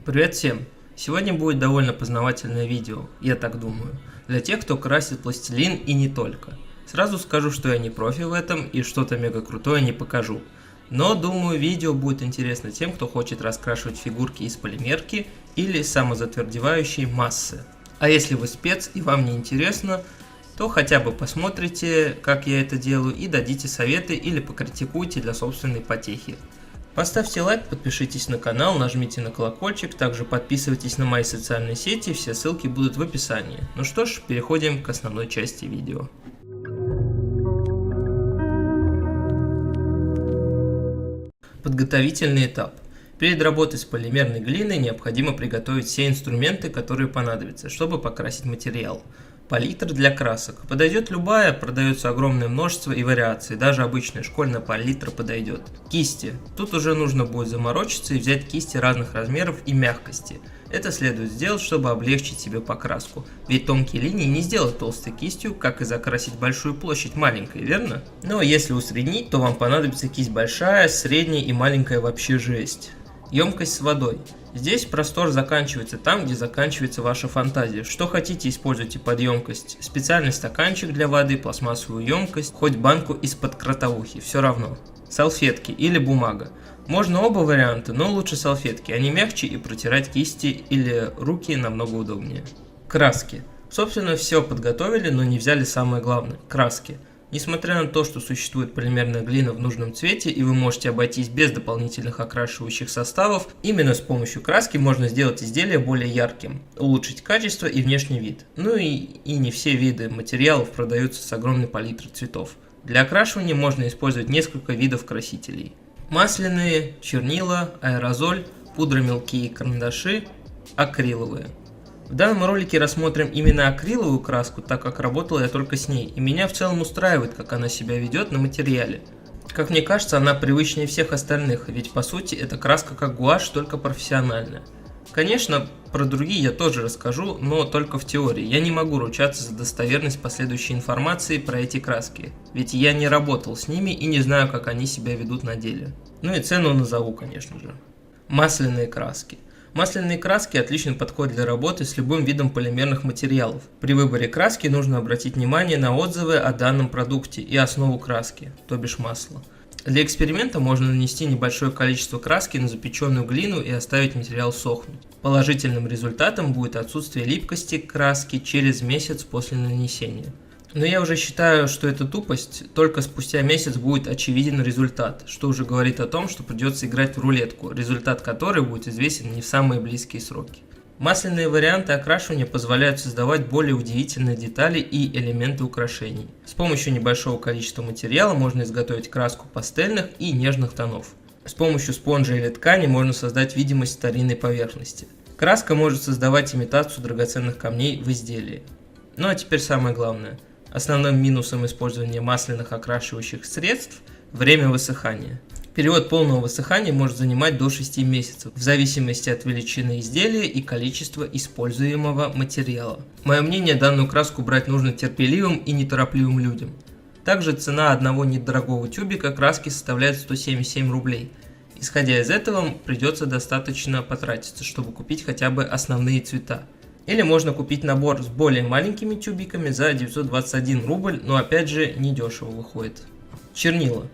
Привет всем! Сегодня будет довольно познавательное видео, я так думаю, для тех, кто красит пластилин и не только. Сразу скажу, что я не профи в этом и что-то мега крутое не покажу. Но думаю, видео будет интересно тем, кто хочет раскрашивать фигурки из полимерки или самозатвердевающей массы. А если вы спец и вам не интересно, то хотя бы посмотрите, как я это делаю, и дадите советы или покритикуйте для собственной потехи. Поставьте лайк, подпишитесь на канал, нажмите на колокольчик, также подписывайтесь на мои социальные сети, все ссылки будут в описании. Ну что ж, переходим к основной части видео. Подготовительный этап. Перед работой с полимерной глиной необходимо приготовить все инструменты, которые понадобятся, чтобы покрасить материал. Палитра для красок. Подойдет любая, продается огромное множество и вариаций, даже обычная школьная палитра подойдет. Кисти. Тут уже нужно будет заморочиться и взять кисти разных размеров и мягкости. Это следует сделать, чтобы облегчить себе покраску, ведь тонкие линии не сделать толстой кистью, как и закрасить большую площадь маленькой, верно? Но если усреднить, то вам понадобится кисть большая, средняя и маленькая вообще жесть. Емкость с водой. Здесь простор заканчивается там, где заканчивается ваша фантазия. Что хотите, используйте под емкость. Специальный стаканчик для воды, пластмассовую емкость, хоть банку из-под кротовухи, все равно. Салфетки или бумага. Можно оба варианта, но лучше салфетки, они мягче и протирать кисти или руки намного удобнее. Краски. Собственно, все подготовили, но не взяли самое главное – краски. Несмотря на то, что существует полимерная глина в нужном цвете и вы можете обойтись без дополнительных окрашивающих составов, именно с помощью краски можно сделать изделие более ярким, улучшить качество и внешний вид. Ну и не все виды материалов продаются с огромной палитрой цветов. Для окрашивания можно использовать несколько видов красителей. Масляные, чернила, аэрозоль, пудра мелкие карандаши, акриловые. В данном ролике рассмотрим именно акриловую краску, так как работал я только с ней, и меня в целом устраивает, как она себя ведет на материале. Как мне кажется, она привычнее всех остальных, ведь по сути это краска как гуашь, только профессиональная. Конечно, про другие я тоже расскажу, но только в теории. Я не могу ручаться за достоверность последующей информации про эти краски, ведь я не работал с ними и не знаю, как они себя ведут на деле. Ну и цену назову, конечно же. Масляные краски. Масляные краски отлично подходят для работы с любым видом полимерных материалов. При выборе краски нужно обратить внимание на отзывы о данном продукте и основу краски, то бишь масло. Для эксперимента можно нанести небольшое количество краски на запеченную глину и оставить материал сохнуть. Положительным результатом будет отсутствие липкости краски через месяц после нанесения. Но я уже считаю, что это тупость, только спустя месяц будет очевиден результат, что уже говорит о том, что придется играть в рулетку, результат которой будет известен не в самые близкие сроки. Масляные варианты окрашивания позволяют создавать более удивительные детали и элементы украшений. С помощью небольшого количества материала можно изготовить краску пастельных и нежных тонов. С помощью спонжа или ткани можно создать видимость старинной поверхности. Краска может создавать имитацию драгоценных камней в изделии. Ну а теперь самое главное. Основным минусом использования масляных окрашивающих средств – время высыхания. Период полного высыхания может занимать до 6 месяцев, в зависимости от величины изделия и количества используемого материала. Мое мнение, данную краску брать нужно терпеливым и неторопливым людям. Также цена одного недорогого тюбика краски составляет 177 рублей. Исходя из этого, придется достаточно потратиться, чтобы купить хотя бы основные цвета. Или можно купить набор с более маленькими тюбиками за 921 рубль, но опять же недешево выходит. Чернила.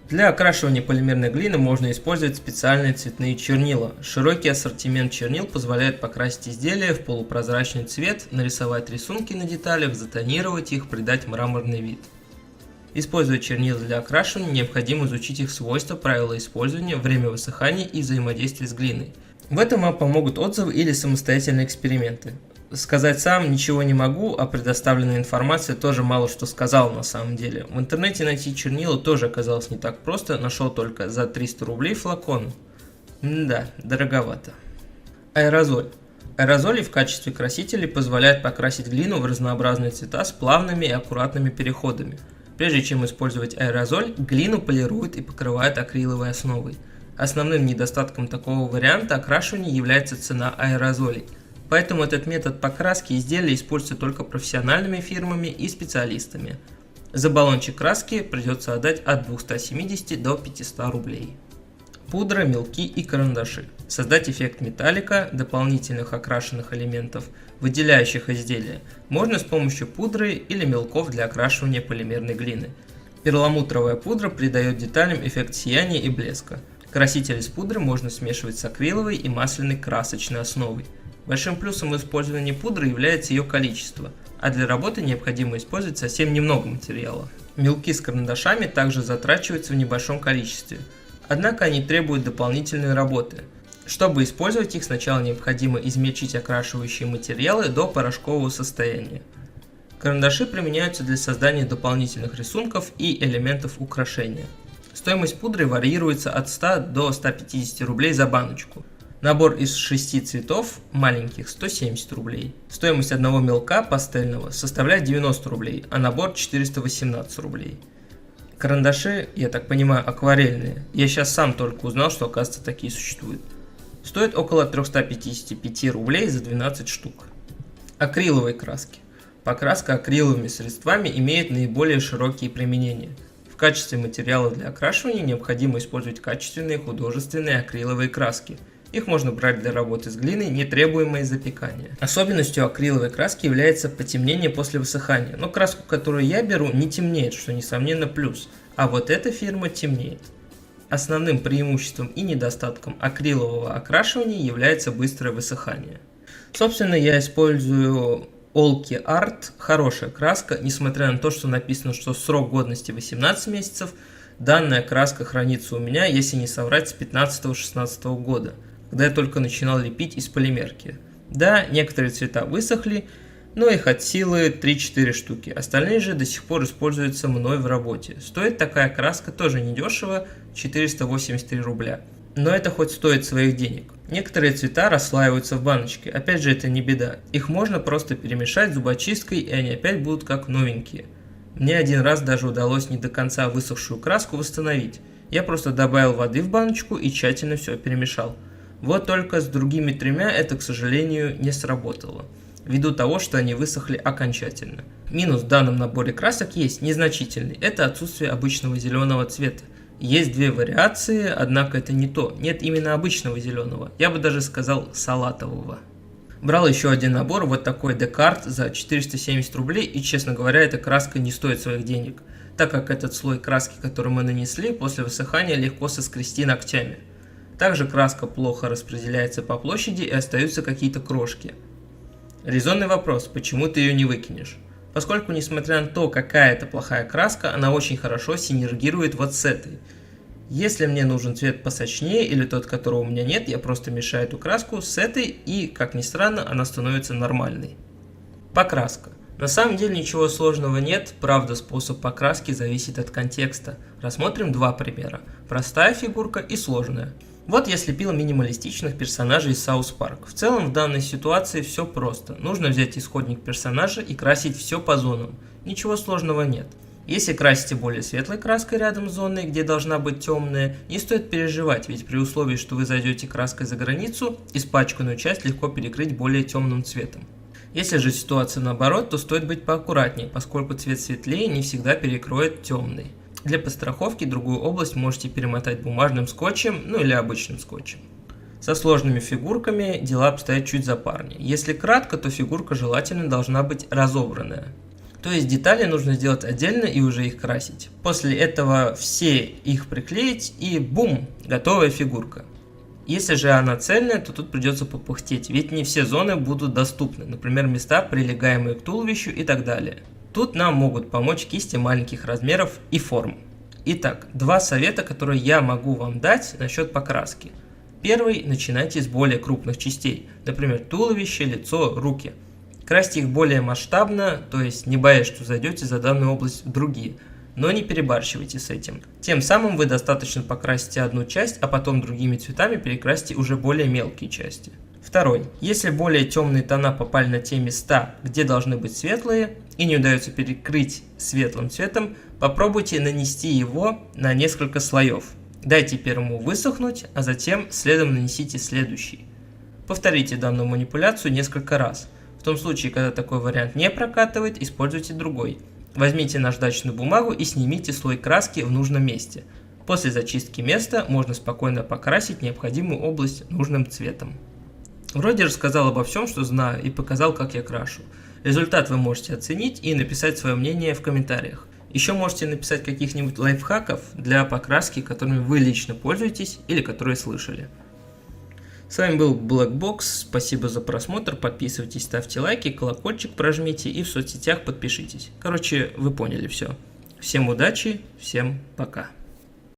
Для окрашивания полимерной глины можно использовать специальные цветные чернила. Широкий ассортимент чернил позволяет покрасить изделие в полупрозрачный цвет, нарисовать рисунки на деталях, затонировать их, придать мраморный вид. Используя чернила для окрашивания, необходимо изучить их свойства, правила использования, время высыхания и взаимодействия с глиной. В этом вам помогут отзывы или самостоятельные эксперименты. Сказать сам ничего не могу, а предоставленная информация тоже мало что сказала на самом деле. В интернете найти чернила тоже оказалось не так просто, нашел только за 300 рублей флакон. Да, дороговато. Аэрозоль. Аэрозоли в качестве красителей позволяют покрасить глину в разнообразные цвета с плавными и аккуратными переходами. Прежде чем использовать аэрозоль, глину полируют и покрывают акриловой основой. Основным недостатком такого варианта окрашивания является цена аэрозолей. Поэтому этот метод покраски изделия используется только профессиональными фирмами и специалистами. За баллончик краски придется отдать от 270 до 500 рублей. пудра, мелки и карандаши. Создать эффект металлика, дополнительных окрашенных элементов, выделяющих изделия, можно с помощью пудры или мелков для окрашивания полимерной глины. Перламутровая пудра придает деталям эффект сияния и блеска. Краситель из пудры можно смешивать с акриловой и масляной красочной основой. Большим плюсом использования пудры является ее количество, а для работы необходимо использовать совсем немного материала. Мелки с карандашами также затрачиваются в небольшом количестве, однако они требуют дополнительной работы. Чтобы использовать их, сначала необходимо измельчить окрашивающие материалы до порошкового состояния. Карандаши применяются для создания дополнительных рисунков и элементов украшения. Стоимость пудры варьируется от 100 до 150 рублей за баночку. Набор из 6 цветов, маленьких, 170 рублей. Стоимость одного мелка пастельного составляет 90 рублей, а набор 418 рублей. Карандаши, я так понимаю, акварельные. Я сейчас сам только узнал, что, оказывается, такие существуют. Стоят около 355 рублей за 12 штук. Акриловые краски. Покраска акриловыми средствами имеет наиболее широкие применения. В качестве материалов для окрашивания необходимо использовать качественные художественные акриловые краски. Их можно брать для работы с глиной, не требуемой запекания. Особенностью акриловой краски является потемнение после высыхания, но краску, которую я беру, не темнеет, что несомненно плюс, а вот эта фирма темнеет. Основным преимуществом и недостатком акрилового окрашивания является быстрое высыхание. Собственно, я использую Olki Art, хорошая краска, несмотря на то, что написано, что срок годности 18 месяцев, данная краска хранится у меня, если не соврать, с 15-16 года, когда я только начинал лепить из полимерки. Да, некоторые цвета высохли, но их от силы 3-4 штуки, остальные же до сих пор используются мной в работе. Стоит такая краска тоже недешево, 483 рубля. Но это хоть стоит своих денег. Некоторые цвета расслаиваются в баночке, опять же это не беда. Их можно просто перемешать зубочисткой, и они опять будут как новенькие. Мне один раз даже удалось не до конца высохшую краску восстановить. Я просто добавил воды в баночку и тщательно все перемешал. Вот только с другими тремя это, к сожалению, не сработало, ввиду того, что они высохли окончательно. Минус в данном наборе красок есть незначительный, это отсутствие обычного зеленого цвета. Есть две вариации, однако это не то, нет именно обычного зеленого, я бы даже сказал салатового. Брал еще один набор, вот такой Декарт за 470 рублей, и, честно говоря, эта краска не стоит своих денег, так как этот слой краски, который мы нанесли, после высыхания легко соскрести ногтями. Также краска плохо распределяется по площади и остаются какие-то крошки. Резонный вопрос, почему ты ее не выкинешь? Поскольку, несмотря на то, какая это плохая краска, она очень хорошо синергирует вот с этой. Если мне нужен цвет посочнее или тот, которого у меня нет, я просто мешаю эту краску с этой и, как ни странно, она становится нормальной. Покраска. На самом деле ничего сложного нет, правда способ покраски зависит от контекста. Рассмотрим два примера. Простая фигурка и сложная. Вот я слепил минималистичных персонажей из South Park. В целом в данной ситуации все просто. Нужно взять исходник персонажа и красить все по зонам. Ничего сложного нет. Если красите более светлой краской рядом с зоной, где должна быть темная, не стоит переживать, ведь при условии, что вы зайдете краской за границу, испачканную часть легко перекрыть более темным цветом. Если же ситуация наоборот, то стоит быть поаккуратнее, поскольку цвет светлее не всегда перекроет темный. Для подстраховки другую область можете перемотать бумажным скотчем, ну или обычным скотчем. Со сложными фигурками дела обстоят чуть запарнее. Если кратко, то фигурка желательно должна быть разобранная. То есть детали нужно сделать отдельно и уже их красить. После этого все их приклеить и бум, готовая фигурка. Если же она цельная, то тут придется попыхтеть, ведь не все зоны будут доступны, например, места, прилегаемые к туловищу и так далее. Тут нам могут помочь кисти маленьких размеров и форм. Итак, два совета, которые я могу вам дать насчет покраски. Первый, начинайте с более крупных частей, например, туловище, лицо, руки. Красьте их более масштабно, то есть не боясь, что зайдете за данную область в другие, но не перебарщивайте с этим. Тем самым вы достаточно покрасите одну часть, а потом другими цветами перекрасьте уже более мелкие части. Второй. Если более темные тона попали на те места, где должны быть светлые, и не удается перекрыть светлым цветом, попробуйте нанести его на несколько слоев. Дайте первому высохнуть, а затем следом нанесите следующий. Повторите данную манипуляцию несколько раз. В том случае, когда такой вариант не прокатывает, используйте другой. Возьмите наждачную бумагу и снимите слой краски в нужном месте. После зачистки места можно спокойно покрасить необходимую область нужным цветом. Вроде рассказал обо всем, что знаю, и показал, как я крашу. Результат вы можете оценить и написать свое мнение в комментариях. Еще можете написать каких-нибудь лайфхаков для покраски, которыми вы лично пользуетесь или которые слышали. С вами был Blackbox, спасибо за просмотр, подписывайтесь, ставьте лайки, колокольчик прожмите и в соцсетях подпишитесь. Короче, вы поняли все. Всем удачи, всем пока.